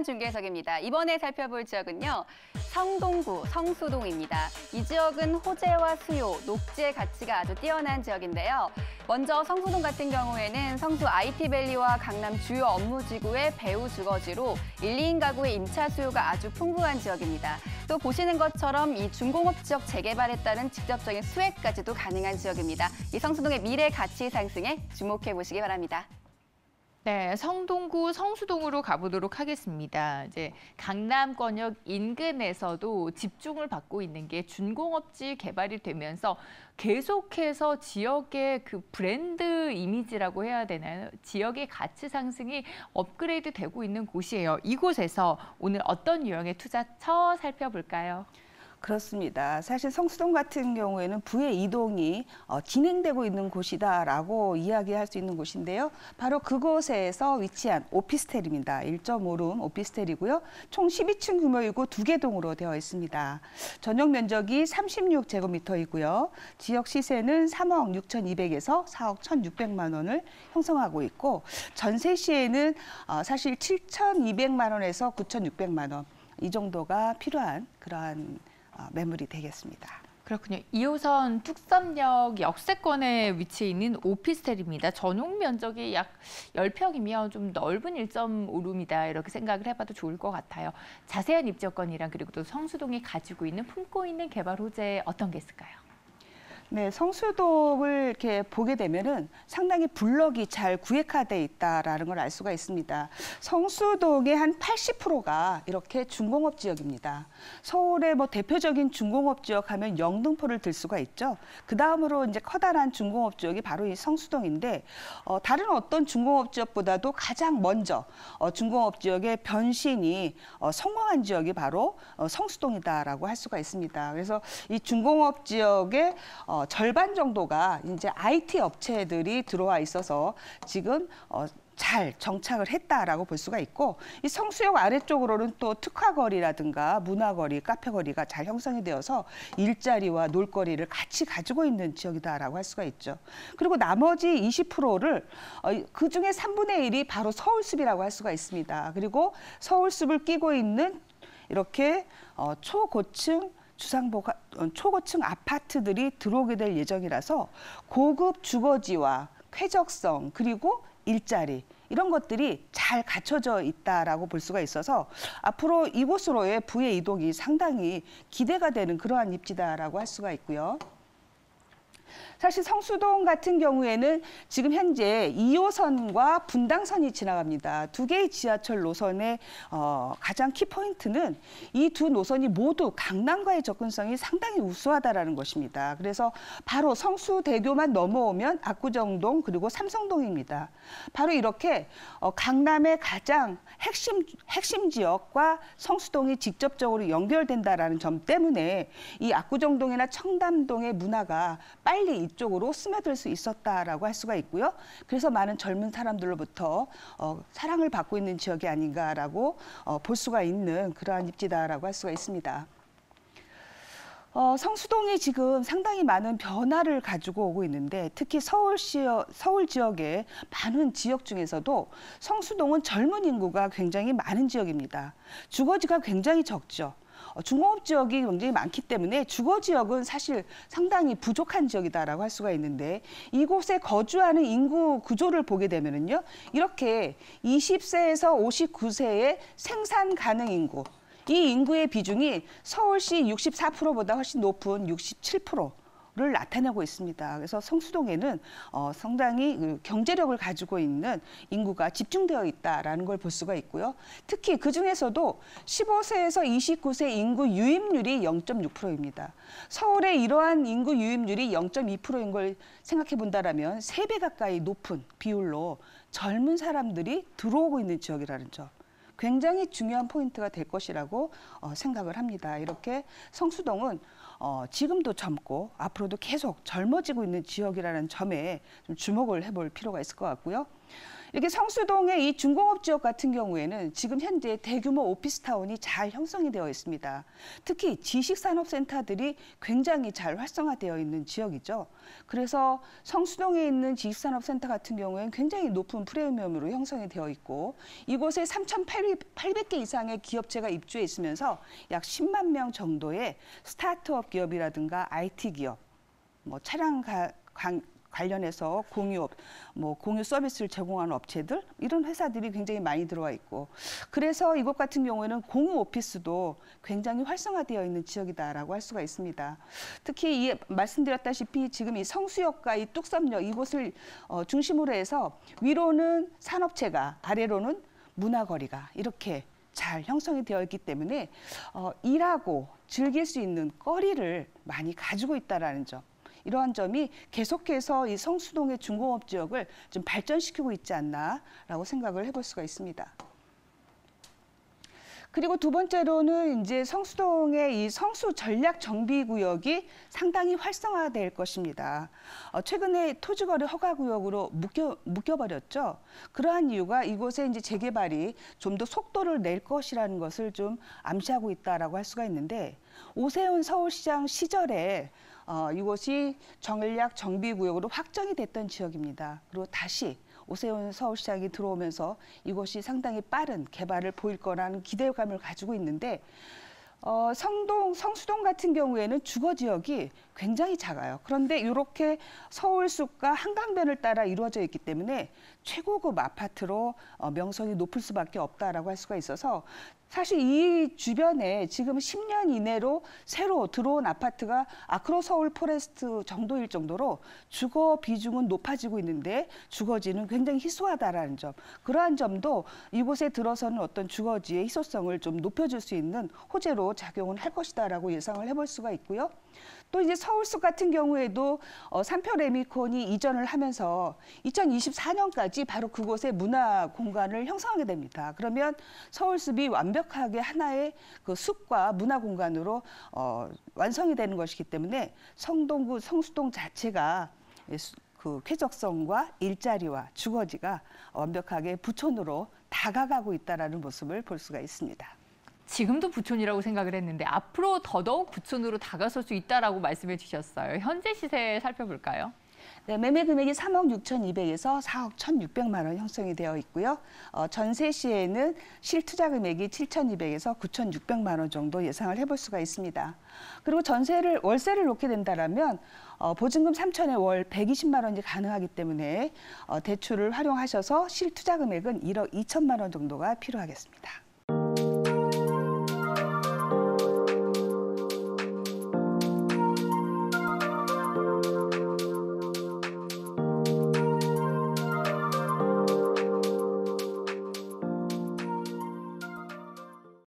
신선한 중계석입니다. 이번에 살펴볼 지역은요. 성동구, 성수동입니다. 이 지역은 호재와 수요, 녹지의 가치가 아주 뛰어난 지역인데요. 먼저 성수동 같은 경우에는 성수 IT밸리와 강남 주요 업무지구의 배후 주거지로 1, 2인 가구의 임차 수요가 아주 풍부한 지역입니다. 또 보시는 것처럼 이 중공업 지역 재개발에 따른 직접적인 수혜까지도 가능한 지역입니다. 이 성수동의 미래 가치 상승에 주목해 보시기 바랍니다. 네, 성동구 성수동으로 가보도록 하겠습니다. 이제 강남권역 인근에서도 집중을 받고 있는 게 준공업지 개발이 되면서 계속해서 지역의 그 브랜드 이미지라고 해야 되나요? 지역의 가치 상승이 업그레이드 되고 있는 곳이에요. 이곳에서 오늘 어떤 유형의 투자처 살펴볼까요? 그렇습니다. 사실 성수동 같은 경우에는 부의 이동이 진행되고 있는 곳이다라고 이야기할 수 있는 곳인데요. 바로 그곳에서 위치한 오피스텔입니다. 1.5룸 오피스텔이고요. 총 12층 규모이고 2개 동으로 되어 있습니다. 전용 면적이 36제곱미터이고요. 지역 시세는 3억 6,200에서 4억 1,600만 원을 형성하고 있고 전세 시에는 사실 7,200만 원에서 9,600만 원 이 정도가 필요한 그러한 매물이 되겠습니다. 그렇군요. 2호선 뚝섬역 역세권에 위치해 있는 오피스텔입니다. 전용 면적이 약 10평이면 좀 넓은 1.5룸이다 이렇게 생각을 해봐도 좋을 것 같아요. 자세한 입지 건이랑 그리고 또 성수동이 가지고 있는 품고 있는 개발 호재 어떤 게 있을까요? 네, 성수동을 이렇게 보게 되면은 상당히 블럭이 잘 구획화돼 있다라는 걸 알 수가 있습니다. 성수동의 한 80%가 이렇게 중공업 지역입니다. 서울의 뭐 대표적인 중공업 지역 하면 영등포를 들 수가 있죠. 그 다음으로 이제 커다란 중공업 지역이 바로 이 성수동인데 다른 어떤 중공업 지역보다도 가장 먼저 중공업 지역의 변신이 성공한 지역이 바로 성수동이다라고 할 수가 있습니다. 그래서 이 중공업 지역의 절반 정도가 이제 IT 업체들이 들어와 있어서 지금 잘 정착을 했다라고 볼 수가 있고 이 성수역 아래쪽으로는 또 특화거리라든가 문화거리, 카페거리가 잘 형성이 되어서 일자리와 놀거리를 같이 가지고 있는 지역이다라고 할 수가 있죠. 그리고 나머지 20%를 그중에 3분의 1이 바로 서울숲이라고 할 수가 있습니다. 그리고 서울숲을 끼고 있는 이렇게 초고층 초고층 아파트들이 들어오게 될 예정이라서 고급 주거지와 쾌적성 그리고 일자리 이런 것들이 잘 갖춰져 있다라고 볼 수가 있어서 앞으로 이곳으로의 부의 이동이 상당히 기대가 되는 그러한 입지다라고 할 수가 있고요. 사실 성수동 같은 경우에는 지금 현재 2호선과 분당선이 지나갑니다. 두 개의 지하철 노선의 가장 키포인트는 이 두 노선이 모두 강남과의 접근성이 상당히 우수하다라는 것입니다. 그래서 바로 성수대교만 넘어오면 압구정동 그리고 삼성동입니다. 바로 이렇게 강남의 가장 핵심 지역과 성수동이 직접적으로 연결된다라는 점 때문에 이 압구정동이나 청담동의 문화가 빨리 이쪽으로 스며들 수 있었다라고 할 수가 있고요. 그래서 많은 젊은 사람들로부터 사랑을 받고 있는 지역이 아닌가라고 볼 수가 있는 그러한 입지다라고 할 수가 있습니다. 성수동이 지금 상당히 많은 변화를 가지고 오고 있는데 특히 서울 지역의 많은 지역 중에서도 성수동은 젊은 인구가 굉장히 많은 지역입니다. 주거지가 굉장히 적죠. 중공업 지역이 굉장히 많기 때문에 주거 지역은 사실 상당히 부족한 지역이다라고 할 수가 있는데 이곳에 거주하는 인구 구조를 보게 되면은요. 이렇게 20세에서 59세의 생산 가능 인구 이 인구의 비중이 서울시 64%보다 훨씬 높은 67%를 나타내고 있습니다. 그래서 성수동에는 상당히 경제력을 가지고 있는 인구가 집중되어 있다라는 걸 볼 수가 있고요. 특히 그중에서도 15세에서 29세 인구 유입률이 0.6%입니다. 서울의 이러한 인구 유입률이 0.2%인 걸 생각해 본다라면 3배 가까이 높은 비율로 젊은 사람들이 들어오고 있는 지역이라는 점. 굉장히 중요한 포인트가 될 것이라고 생각을 합니다. 이렇게 성수동은 지금도 젊고 앞으로도 계속 젊어지고 있는 지역이라는 점에 좀 주목을 해볼 필요가 있을 것 같고요. 이렇게 성수동의 이 중공업 지역 같은 경우에는 지금 현재 대규모 오피스타운이 잘 형성이 되어 있습니다. 특히 지식산업센터들이 굉장히 잘 활성화되어 있는 지역이죠. 그래서 성수동에 있는 지식산업센터 같은 경우에는 굉장히 높은 프리미엄으로 형성이 되어 있고 이곳에 3,800개 이상의 기업체가 입주해 있으면서 약 10만 명 정도의 스타트업 기업이라든가 IT 기업, 차량 관련해서 공유업, 공유 서비스를 제공하는 업체들 이런 회사들이 굉장히 많이 들어와 있고 그래서 이곳 같은 경우에는 공유 오피스도 굉장히 활성화되어 있는 지역이다라고 할 수가 있습니다. 특히 말씀드렸다시피 지금 이 성수역과 이 뚝섬역 이곳을 중심으로 해서 위로는 산업체가 아래로는 문화거리가 이렇게 잘 형성이 되어 있기 때문에 일하고 즐길 수 있는 거리를 많이 가지고 있다라는 점. 이러한 점이 계속해서 이 성수동의 중공업 지역을 좀 발전시키고 있지 않나라고 생각을 해볼 수가 있습니다. 그리고 두 번째로는 이제 성수동의 이 성수 전략 정비 구역이 상당히 활성화될 것입니다. 최근에 토지거래 허가 구역으로 묶여버렸죠. 그러한 이유가 이곳에 이제 재개발이 좀 더 속도를 낼 것이라는 것을 좀 암시하고 있다라고 할 수가 있는데 오세훈 서울시장 시절에 이곳이 전략 정비구역으로 확정이 됐던 지역입니다. 그리고 다시 오세훈 서울시장이 들어오면서 이곳이 상당히 빠른 개발을 보일 거라는 기대감을 가지고 있는데 성수동 같은 경우에는 주거 지역이 굉장히 작아요. 그런데 이렇게 서울숲과 한강변을 따라 이루어져 있기 때문에 최고급 아파트로 명성이 높을 수밖에 없다라고 할 수가 있어서 사실 이 주변에 지금 10년 이내로 새로 들어온 아파트가 아크로 서울 포레스트 정도일 정도로 주거 비중은 높아지고 있는데 주거지는 굉장히 희소하다라는 점. 그러한 점도 이곳에 들어서는 어떤 주거지의 희소성을 좀 높여줄 수 있는 호재로 작용을 할 것이다라고 예상을 해볼 수가 있고요. 또 이제 서울숲 같은 경우에도 삼표 레미콘이 이전을 하면서 2024년까지 바로 그곳에 문화 공간을 형성하게 됩니다. 그러면 서울숲이 완벽하게 하나의 그 숲과 문화 공간으로 완성이 되는 것이기 때문에 성동구 성수동 자체가 그 쾌적성과 일자리와 주거지가 완벽하게 부촌으로 다가가고 있다는 모습을 볼 수가 있습니다. 지금도 부촌이라고 생각을 했는데 앞으로 더더욱 부촌으로 다가설 수 있다라고 말씀해 주셨어요. 현재 시세 살펴볼까요? 네, 매매 금액이 3억 6,200에서 4억 1,600만 원 형성이 되어 있고요. 전세 시에는 실투자 금액이 7,200에서 9,600만 원 정도 예상을 해볼 수가 있습니다. 그리고 월세를 놓게 된다라면 보증금 3,000에 월 120만 원이 가능하기 때문에 대출을 활용하셔서 실투자 금액은 1억 2천만 원 정도가 필요하겠습니다.